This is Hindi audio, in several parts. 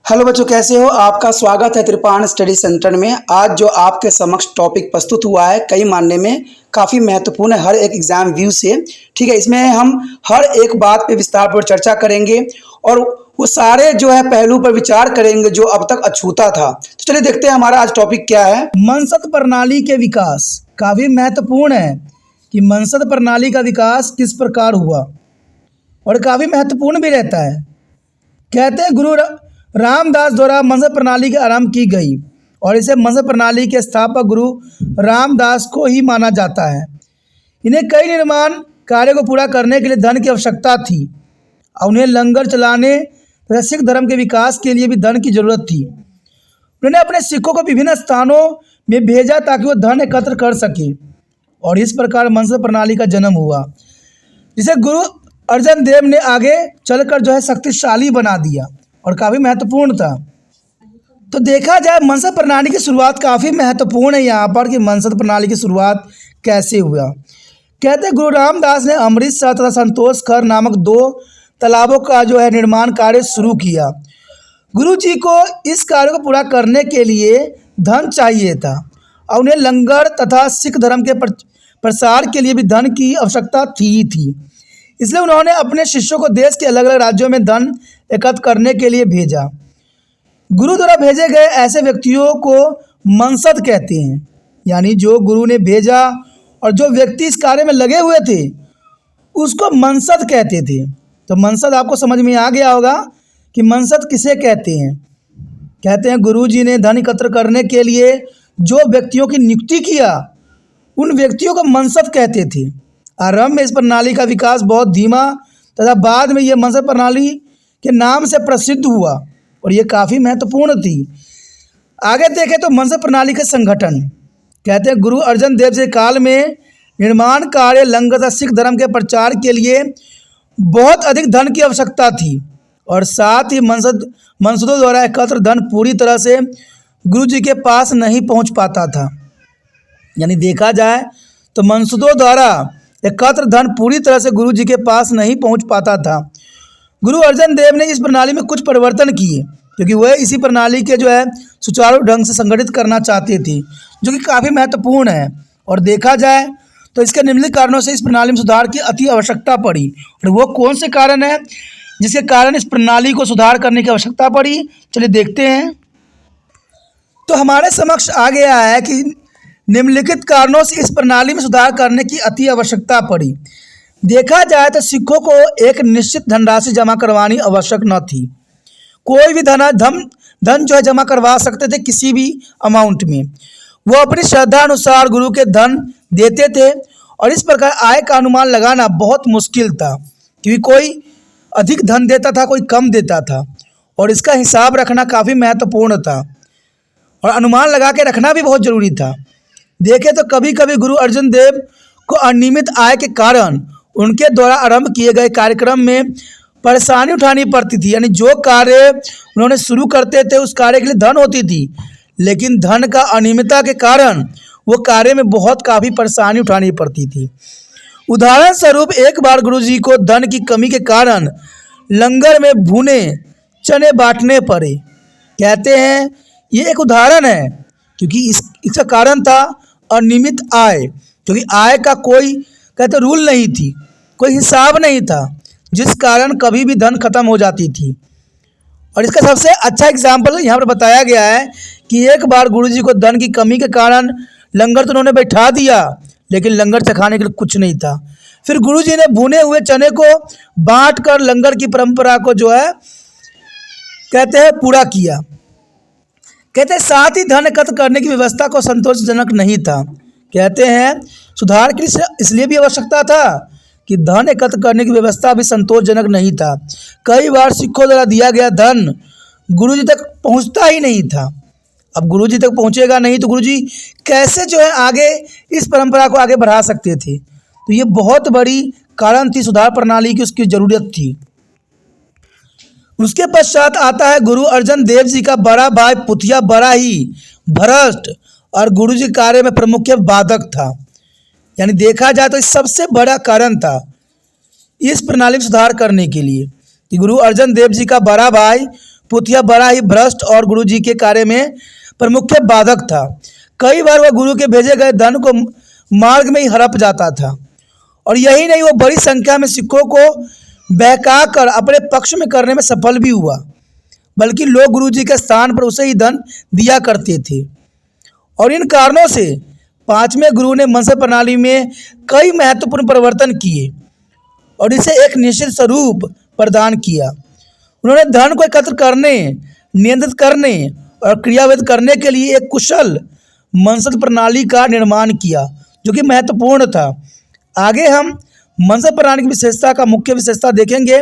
हेलो बच्चों, कैसे हो? आपका स्वागत है त्रिपाण स्टडी सेंटर में। आज जो आपके समक्ष टॉपिक प्रस्तुत हुआ है कई मानने में काफ़ी महत्वपूर्ण है हर एक एग्जाम व्यू से। ठीक है, इसमें हम हर एक बात पे विस्तार पर चर्चा करेंगे और वो सारे जो है पहलू पर विचार करेंगे जो अब तक अछूता था। तो चलिए देखते हैं हमारा आज टॉपिक क्या है। मंसद प्रणाली के विकास काफ़ी महत्वपूर्ण है कि मंसद प्रणाली का विकास किस प्रकार हुआ और काफ़ी महत्वपूर्ण भी रहता है। कहते हैं गुरु रामदास द्वारा मंसद प्रणाली की आरंभ की गई और इसे मंसद प्रणाली के स्थापक गुरु रामदास को ही माना जाता है। इन्हें कई निर्माण कार्य को पूरा करने के लिए धन की आवश्यकता थी और उन्हें लंगर चलाने तथा सिख धर्म के विकास के लिए भी धन की जरूरत थी। उन्होंने अपने सिखों को विभिन्न स्थानों में भेजा ताकि वो धन एकत्र कर सके और इस प्रकार मंसद प्रणाली का जन्म हुआ, जिसे गुरु अर्जन देव ने आगे चलकर जो है शक्तिशाली बना दिया और काफ़ी महत्वपूर्ण था। तो देखा जाए मंसद प्रणाली की शुरुआत काफ़ी महत्वपूर्ण है यहाँ पर कि मंसद प्रणाली की शुरुआत कैसे हुआ। कहते हैं गुरु रामदास ने अमृतसर तथा संतोषखर नामक 2 तालाबों का जो है निर्माण कार्य शुरू किया। गुरु जी को इस कार्य को पूरा करने के लिए धन चाहिए था और उन्हें लंगर तथा सिख धर्म के प्रसार के लिए भी धन की आवश्यकता थी। इसलिए उन्होंने अपने शिष्यों को देश के अलग अलग राज्यों में धन एकत्र करने के लिए भेजा। गुरु द्वारा भेजे गए ऐसे व्यक्तियों को मंसद कहते हैं, यानी जो गुरु ने भेजा और जो व्यक्ति इस कार्य में लगे हुए थे उसको मंसद कहते थे। तो मंसद आपको समझ में आ गया होगा कि मंसद किसे कहते हैं। कहते हैं गुरु जी ने धन एकत्र करने के लिए जो व्यक्तियों की नियुक्ति किया उन व्यक्तियों को मंसद कहते थे। आरंभ में इस प्रणाली का विकास बहुत धीमा तथा बाद में यह मंसद प्रणाली के नाम से प्रसिद्ध हुआ और ये काफ़ी महत्वपूर्ण थी। आगे देखें तो मंसद प्रणाली के संगठन। कहते हैं गुरु अर्जन देव के काल में निर्माण कार्य लंगर तथा सिख धर्म के प्रचार के लिए बहुत अधिक धन की आवश्यकता थी और साथ ही मंसदों द्वारा एकत्र धन पूरी तरह से गुरु जी के पास नहीं पहुंच पाता था। यानी देखा जाए तो मंसदों द्वारा एकत्र धन पूरी तरह से गुरु जी के पास नहीं पहुंच पाता था। गुरु अर्जन देव ने इस प्रणाली में कुछ परिवर्तन किए क्योंकि वह इसी प्रणाली के जो है सुचारू ढंग से संगठित करना चाहते थे, जो कि काफ़ी महत्वपूर्ण है। और देखा जाए तो इसके निम्नलिखित कारणों से इस प्रणाली में सुधार की अति आवश्यकता पड़ी। और वो कौन से कारण है जिसके कारण इस प्रणाली को सुधार करने की आवश्यकता पड़ी, चलिए देखते हैं। तो हमारे समक्ष आ गया है कि निम्नलिखित कारणों से इस प्रणाली में सुधार करने की अति आवश्यकता पड़ी। देखा जाए तो सिखों को एक निश्चित धनराशि जमा करवानी आवश्यक न थी। कोई भी धन जो है जमा करवा सकते थे किसी भी अमाउंट में। वो अपनी श्रद्धा अनुसार गुरु के धन देते थे और इस प्रकार आय का अनुमान लगाना बहुत मुश्किल था, क्योंकि कोई अधिक धन देता था, कोई कम देता था और इसका हिसाब रखना काफ़ी महत्वपूर्ण था और अनुमान लगा के रखना भी बहुत ज़रूरी था। देखें तो कभी कभी गुरु अर्जन देव को अनियमित आय के कारण उनके द्वारा आरंभ किए गए कार्यक्रम में परेशानी उठानी पड़ती थी। यानी जो कार्य उन्होंने शुरू करते थे उस कार्य के लिए धन होती थी, लेकिन धन का अनियमितता के कारण वो कार्य में काफ़ी परेशानी उठानी पड़ती थी। उदाहरण स्वरूप एक बार गुरु जी को धन की कमी के कारण लंगर में भुने चने बांटने पड़े। कहते हैं ये एक उदाहरण है क्योंकि इसका कारण था अनियमित आय, क्योंकि आय का कोई कहते रूल नहीं थी, कोई हिसाब नहीं था, जिस कारण कभी भी धन खत्म हो जाती थी। और इसका सबसे अच्छा एग्जाम्पल यहाँ पर बताया गया है कि एक बार गुरु जी को धन की कमी के कारण लंगर तो उन्होंने बैठा दिया, लेकिन लंगर चखाने के लिए कुछ नहीं था। फिर गुरु जी ने भुने हुए चने को बांट कर लंगर की परंपरा को जो है कहते हैं पूरा किया। कहते हैं साथ ही धन एकत्र करने की व्यवस्था को संतोषजनक नहीं था। कहते हैं सुधार की इसलिए भी आवश्यकता था कि धन एकत्र करने की व्यवस्था भी संतोषजनक नहीं था। कई बार सिखों द्वारा दिया गया धन गुरु जी तक पहुंचता ही नहीं था। अब गुरु जी तक पहुंचेगा नहीं तो गुरु जी कैसे जो है आगे इस परंपरा को आगे बढ़ा सकते थे। तो ये बहुत बड़ी कारण थी सुधार प्रणाली की, उसकी ज़रूरत थी। उसके पश्चात आता है गुरु अर्जन देव जी का बड़ा भाई पुथिया बड़ा ही भ्रष्ट और गुरु जी कार्य में प्रमुख बाधक था। यानी देखा जाए तो इस सबसे बड़ा कारण था इस प्रणाली में सुधार करने के लिए कि गुरु अर्जन देव जी का बड़ा भाई पुथिया बड़ा ही भ्रष्ट और गुरुजी के कार्य में प्रमुख बाधक था। कई बार वह गुरु के भेजे गए धन को मार्ग में ही हड़प जाता था, और यही नहीं, वो बड़ी संख्या में सिखों को बहका कर अपने पक्ष में करने में सफल भी हुआ, बल्कि लोग गुरुजी के स्थान पर उसे ही धन दिया करते थे। और इन कारणों से पांचवें गुरु ने मनसद प्रणाली में कई महत्वपूर्ण परिवर्तन किए और इसे एक निश्चित स्वरूप प्रदान किया। उन्होंने धन को एकत्र करने, नियंत्रित करने और क्रियान्वित करने के लिए एक कुशल मनसद प्रणाली का निर्माण किया, जो कि महत्वपूर्ण था। आगे हम मनसद प्रणाली की विशेषता का मुख्य विशेषता देखेंगे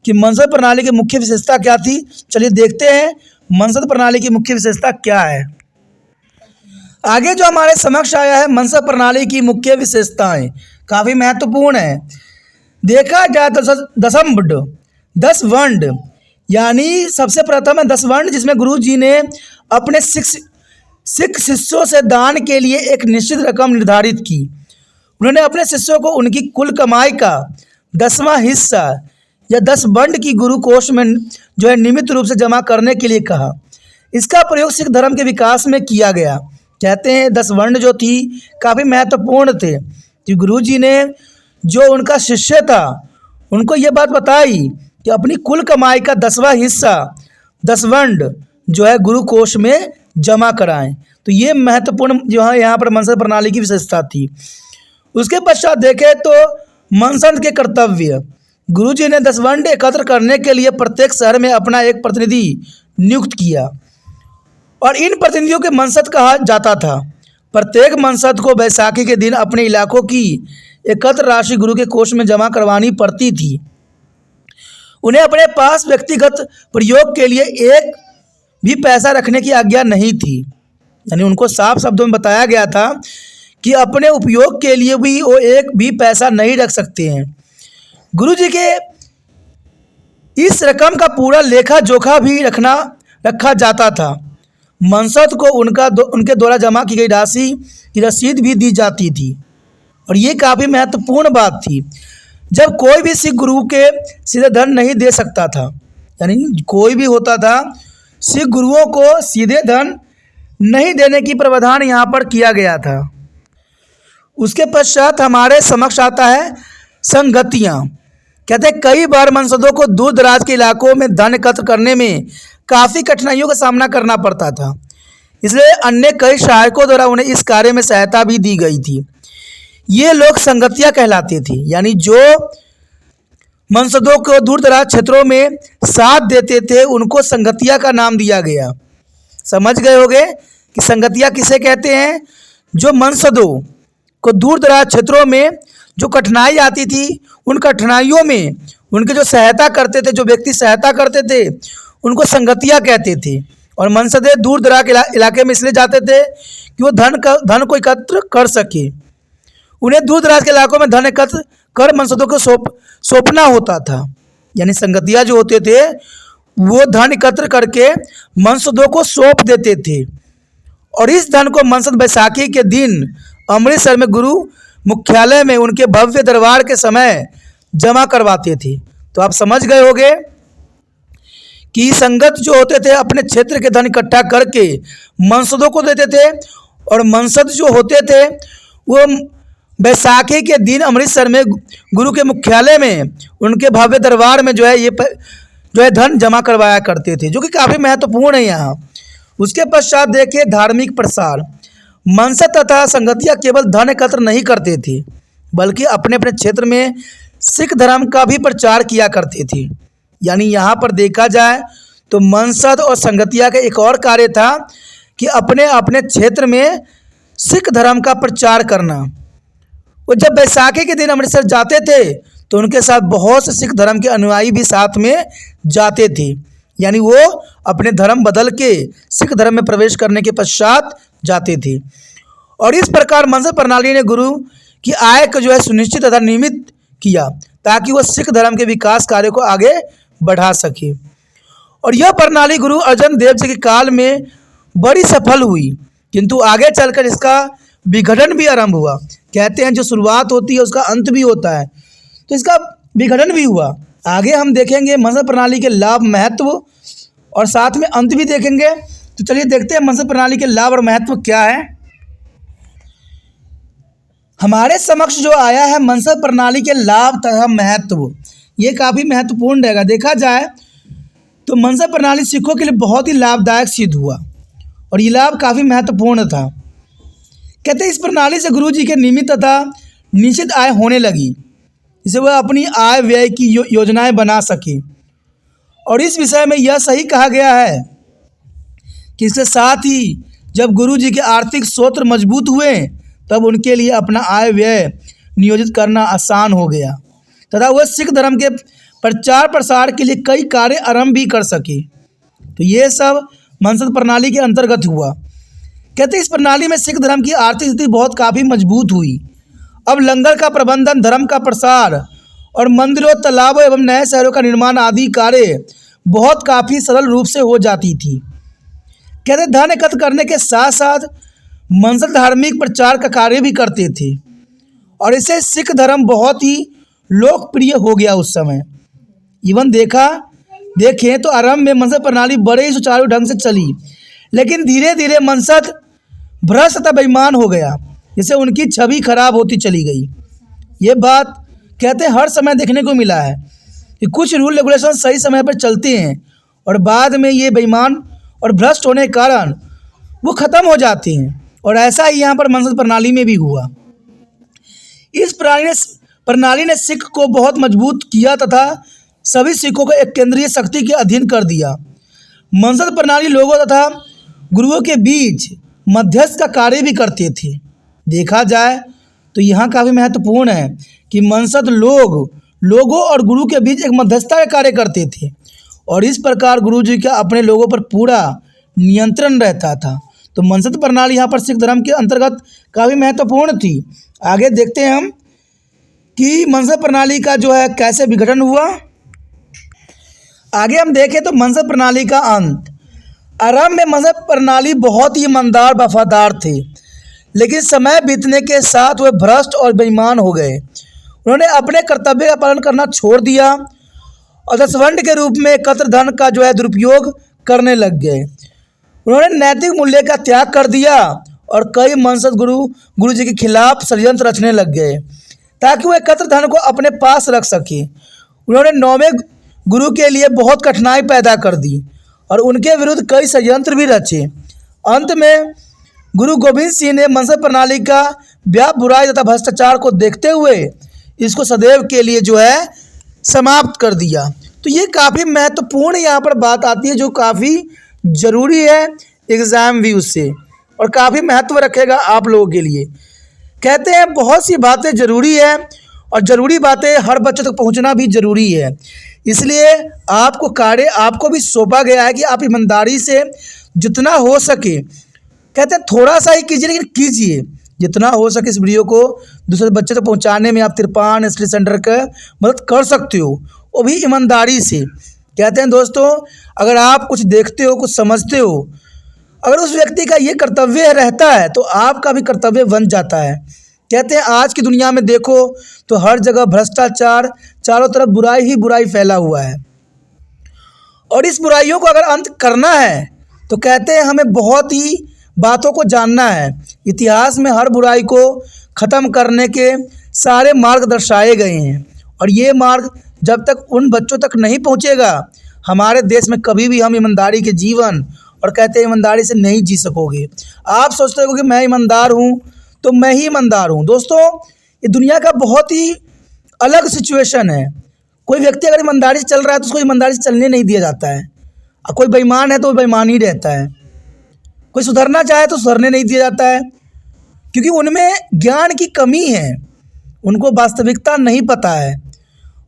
कि मनसद प्रणाली की मुख्य विशेषता क्या थी। चलिए देखते हैं मनसद प्रणाली की मुख्य विशेषता क्या है। आगे जो हमारे समक्ष आया है मनसद प्रणाली की मुख्य विशेषताएं काफ़ी महत्वपूर्ण है। देखा जाए तो दसम वर्ण, 10 वर्ण, यानी सबसे प्रथम है 10 वर्ण, जिसमें गुरु जी ने अपने सिख शिष्यों से दान के लिए एक निश्चित रकम निर्धारित की। उन्होंने अपने शिष्यों को उनकी कुल कमाई का 10वां हिस्सा या 10 वर्ण की गुरु कोष में जो है नियमित रूप से जमा करने के लिए कहा। इसका प्रयोग सिख धर्म के विकास में किया गया। कहते हैं 10 वर्ण जो थी काफ़ी महत्वपूर्ण थे कि गुरु जी ने जो उनका शिष्य था उनको ये बात बताई कि अपनी कुल कमाई का 10वां हिस्सा 10 वर्ण जो है गुरु कोष में जमा कराएं। तो ये महत्वपूर्ण जो है यहाँ पर मनसद प्रणाली की विशेषता थी। उसके पश्चात देखें तो मनसद के कर्तव्य, गुरु जी ने 10 वर्ण एकत्र करने के लिए प्रत्येक शहर में अपना एक प्रतिनिधि नियुक्त किया और इन प्रतिनिधियों के मनसद कहा जाता था। प्रत्येक मनसद को बैसाखी के दिन अपने इलाकों की एकत्र राशि गुरु के कोष में जमा करवानी पड़ती थी। उन्हें अपने पास व्यक्तिगत प्रयोग के लिए एक भी पैसा रखने की आज्ञा नहीं थी, यानी उनको साफ शब्दों में बताया गया था कि अपने उपयोग के लिए भी वो एक भी पैसा नहीं रख सकते हैं। गुरु जी के इस रकम का पूरा लेखा जोखा भी रखा जाता था। मनसद को उनके द्वारा जमा की गई राशि की रसीद भी दी जाती थी, और ये काफ़ी महत्वपूर्ण बात थी। जब कोई भी सिख गुरु के सीधे धन नहीं दे सकता था, यानी कोई भी होता था, सिख गुरुओं को सीधे धन नहीं देने की प्रावधान यहाँ पर किया गया था। उसके पश्चात हमारे समक्ष आता है संगतियाँ। कहते हैं कई बार मनसदों को दूर दराज के इलाकों में धन एकत्र करने में काफ़ी कठिनाइयों का सामना करना पड़ता था, इसलिए अन्य कई सहायकों द्वारा उन्हें इस कार्य में सहायता भी दी गई थी। ये लोग संगतियाँ कहलाते थे, यानी जो मनसदों को दूर दराज क्षेत्रों में साथ देते थे उनको संगतिया का नाम दिया गया। समझ गए होंगे कि संगतिया किसे कहते हैं। जो मनसदों को दूर दराज क्षेत्रों में जो कठिनाई आती थी, उन कठिनाइयों में उनके जो सहायता करते थे, जो व्यक्ति सहायता करते थे, उनको संगतिया कहते थे। और मनसदे दूर दराज इलाके में इसलिए जाते थे कि वो धन को एकत्र कर सके। उन्हें दूर दराज के इलाकों में धन एकत्र कर मनसदों को सौंपना होता था, यानी संगतिया जो होते थे वो धन एकत्र करके मनसदों को सौंप देते थे, और इस धन को मनसद बैसाखी के दिन अमृतसर में गुरु मुख्यालय में उनके भव्य दरबार के समय जमा करवाते थे। तो आप समझ गए होंगे कि संगत जो होते थे अपने क्षेत्र के धन इकट्ठा करके मनसदों को देते थे, और मनसद जो होते थे वो बैसाखी के दिन अमृतसर में गुरु के मुख्यालय में उनके भव्य दरबार में जो है धन जमा करवाया करते थे, जो कि काफ़ी महत्वपूर्ण है यहाँ। उसके पश्चात देखिए धार्मिक प्रसार। मनसद तथा संगतिया केवल धन एकत्र नहीं करते थे, बल्कि अपने अपने क्षेत्र में सिख धर्म का भी प्रचार किया करते थे। यानी यहाँ पर देखा जाए तो मनसद और संगतिया का एक और कार्य था कि अपने अपने क्षेत्र में सिख धर्म का प्रचार करना। वो जब बैसाखी के दिन अमृतसर जाते थे तो उनके साथ बहुत से सिख धर्म के अनुयायी भी साथ में जाते थे, यानी वो अपने धर्म बदल के सिख धर्म में प्रवेश करने के पश्चात जाते थे। और इस प्रकार मनसद प्रणाली ने गुरु की आय को जो है सुनिश्चित तथा नियमित किया, ताकि वह सिख धर्म के विकास कार्य को आगे बढ़ा सके। और यह प्रणाली गुरु अर्जन देव जी के काल में बड़ी सफल हुई, किंतु आगे चलकर इसका विघटन भी आरंभ हुआ। कहते हैं जो शुरुआत होती है उसका अंत भी होता है, तो इसका विघटन भी हुआ। आगे हम देखेंगे मनसद प्रणाली के लाभ, महत्व और साथ में अंत भी देखेंगे। तो चलिए देखते हैं मनसद प्रणाली के लाभ और महत्व क्या है। हमारे समक्ष जो आया है मनसद प्रणाली के लाभ तथा महत्व, ये काफ़ी महत्वपूर्ण रहेगा। देखा जाए तो मनसद प्रणाली सिखों के लिए बहुत ही लाभदायक सिद्ध हुआ और ये लाभ काफ़ी महत्वपूर्ण था। कहते हैं इस प्रणाली से गुरु जी के नियमित तथा निश्चित आय होने लगी, जिससे वह अपनी आय व्यय की योजनाएं बना सके। और इस विषय में यह सही कहा गया है कि इसके साथ ही जब गुरु जी के आर्थिक स्रोत मजबूत हुए तब उनके लिए अपना आय व्यय नियोजित करना आसान हो गया तथा वह सिख धर्म के प्रचार प्रसार के लिए कई कार्य आरंभ भी कर सके। तो ये सब मनसद प्रणाली के अंतर्गत हुआ। कहते हैं इस प्रणाली में सिख धर्म की आर्थिक स्थिति बहुत काफ़ी मजबूत हुई। अब लंगर का प्रबंधन, धर्म का प्रसार और मंदिरों, तालाबों एवं नए शहरों का निर्माण आदि कार्य बहुत काफ़ी सरल रूप से हो जाती थी। कहते धन एकत्र करने के साथ साथ मनसद धार्मिक प्रचार का कार्य भी करते थे और इससे सिख धर्म बहुत ही लोकप्रिय हो गया उस समय। इवन देखें तो आरंभ में मनसद प्रणाली बड़े ही सुचारू ढंग से चली, लेकिन धीरे धीरे मनसद भ्रष्ट तथा बेईमान हो गया, जिससे उनकी छवि खराब होती चली गई। ये बात कहते हर समय देखने को मिला है कि कुछ रूल रेगुलेशन सही समय पर चलते हैं और बाद में ये बेईमान और भ्रष्ट होने के कारण वो ख़त्म हो जाते हैं। और ऐसा ही यहाँ पर मनसद प्रणाली में भी हुआ। इस प्रणाली ने सिख को बहुत मजबूत किया तथा सभी सिखों को एक केंद्रीय शक्ति के अधीन कर दिया। मनसद प्रणाली लोगों तथा गुरुओं के बीच मध्यस्थ का कार्य भी करते थे। देखा जाए तो यहाँ काफ़ी महत्वपूर्ण है कि मनसद लोगों और गुरु के बीच एक मध्यस्थता का कार्य करते थे और इस प्रकार गुरु जी का अपने लोगों पर पूरा नियंत्रण रहता था। तो मनसद प्रणाली यहाँ पर सिख धर्म के अंतर्गत काफ़ी महत्वपूर्ण थी। आगे देखते हैं हम कि मनसद प्रणाली का जो है कैसे विघटन हुआ। आगे हम देखें तो मनसद प्रणाली का अंत। आरंभ में मनसद प्रणाली बहुत ही ईमानदार वफादार थे, लेकिन समय बीतने के साथ वे भ्रष्ट और बेईमान हो गए। उन्होंने अपने कर्तव्य का पालन करना छोड़ दिया और दसवंध के रूप में एकत्र धन का जो है दुरुपयोग करने लग गए। उन्होंने नैतिक मूल्य का त्याग कर दिया और कई मनसद गुरु जी के खिलाफ षड्यंत्र रचने लग गए ताकि वो एकत्र धन को अपने पास रख सके। उन्होंने 9वें गुरु के लिए बहुत कठिनाई पैदा कर दी और उनके विरुद्ध कई षड्यंत्र भी रचे। अंत में गुरु गोविंद सिंह ने मनसद प्रणाली का व्याप, बुराई तथा भ्रष्टाचार को देखते हुए इसको सदैव के लिए जो है समाप्त कर दिया। तो ये काफ़ी महत्वपूर्ण यहाँ पर बात आती है जो काफ़ी ज़रूरी है एग्ज़ाम व्यू से और काफ़ी महत्व रखेगा आप लोगों के लिए। कहते हैं बहुत सी बातें ज़रूरी है और ज़रूरी बातें हर बच्चे तक पहुँचना भी ज़रूरी है। इसलिए आपको भी सौंपा गया है कि आप ईमानदारी से जितना हो सके, कहते हैं थोड़ा सा ही कीजिए लेकिन कीजिए, जितना हो सके इस वीडियो को दूसरे बच्चे तक पहुंचाने में आप तिरपान स्टडी सेंटर का मदद कर सकते हो, वो भी ईमानदारी से। कहते हैं दोस्तों, अगर आप कुछ देखते हो, कुछ समझते हो, अगर उस व्यक्ति का ये कर्तव्य रहता है तो आपका भी कर्तव्य बन जाता है। कहते हैं आज की दुनिया में देखो तो हर जगह भ्रष्टाचार, चारों तरफ बुराई ही बुराई फैला हुआ है और इस बुराइयों को अगर अंत करना है तो कहते हैं हमें बहुत ही बातों को जानना है। इतिहास में हर बुराई को ख़त्म करने के सारे मार्ग दर्शाए गए हैं और ये मार्ग जब तक उन बच्चों तक नहीं पहुंचेगा, हमारे देश में कभी भी हम ईमानदारी के जीवन और कहते हैं ईमानदारी से नहीं जी सकोगे। आप सोचते हो कि मैं ईमानदार हूँ तो मैं ही ईमानदार हूँ। दोस्तों, ये दुनिया का बहुत ही अलग सिचुएशन है। कोई व्यक्ति अगर ईमानदारी से चल रहा है तो उसको ईमानदारी से चलने नहीं दिया जाता है और कोई बेईमान है तो वो बेईमान ही रहता है। कोई सुधरना चाहे तो सुधरने नहीं दिया जाता है क्योंकि उनमें ज्ञान की कमी है, उनको वास्तविकता नहीं पता है।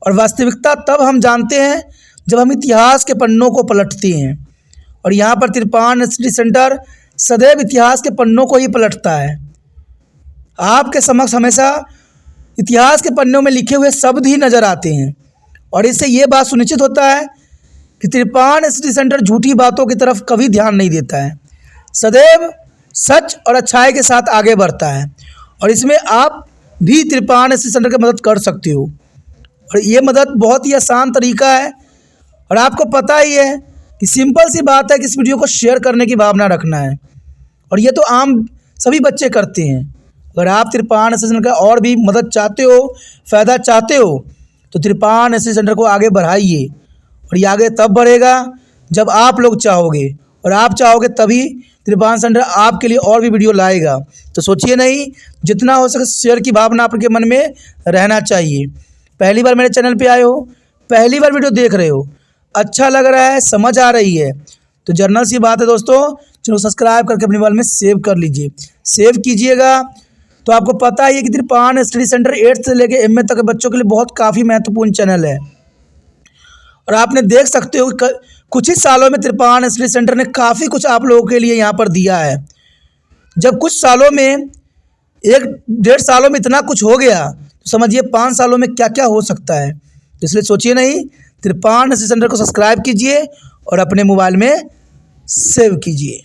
और वास्तविकता तब हम जानते हैं जब हम इतिहास के पन्नों को पलटते हैं और यहाँ पर तिरपान स्टडी सेंटर सदैव इतिहास के पन्नों को ही पलटता है। आपके समक्ष हमेशा इतिहास के पन्नों में लिखे हुए शब्द ही नज़र आते हैं और इससे ये बात सुनिश्चित होता है कि तिरपान स्टडी सेंटर झूठी बातों की तरफ कभी ध्यान नहीं देता है, सदैव सच और अच्छाई के साथ आगे बढ़ता है। और इसमें आप भी तिरपान स्टडी सेंटर की मदद कर सकते हो और ये मदद बहुत ही आसान तरीका है और आपको पता ही है कि सिंपल सी बात है कि इस वीडियो को शेयर करने की भावना रखना है, और ये तो आम सभी बच्चे करते हैं। अगर आप त्रिपाण एस सेंटर का और भी मदद चाहते हो, फ़ायदा चाहते हो, तो त्रिपाण एस सेंटर को आगे बढ़ाइए, और ये आगे तब बढ़ेगा जब आप लोग चाहोगे, और आप चाहोगे तभी त्रिपाण सेंटर आपके लिए और भी वीडियो लाएगा। तो सोचिए नहीं, जितना हो सके शेयर की भावना आपके मन में रहना चाहिए। पहली बार मेरे चैनल पे आए हो, पहली बार वीडियो देख रहे हो, अच्छा लग रहा है, समझ आ रही है, तो जर्नल सी बात है दोस्तों, चलो सब्सक्राइब करके अपने मोबाइल में सेव कर लीजिए। सेव कीजिएगा तो आपको पता ही है कि त्रिपाण स्टडी सेंटर 8th से लेकर MA तक के बच्चों के लिए बहुत काफ़ी महत्वपूर्ण चैनल है। और आपने देख सकते हो कि कुछ ही सालों में त्रिपाण स्टडी सेंटर ने काफ़ी कुछ आप लोगों के लिए यहाँ पर दिया है। जब कुछ सालों में 1-1.5 सालों में इतना कुछ हो गया, तो समझिए 5 सालों में क्या क्या हो सकता है। तो इसलिए सोचिए नहीं, त्रिपाण स्टडी सेंटर को सब्सक्राइब कीजिए और अपने मोबाइल में सेव कीजिए।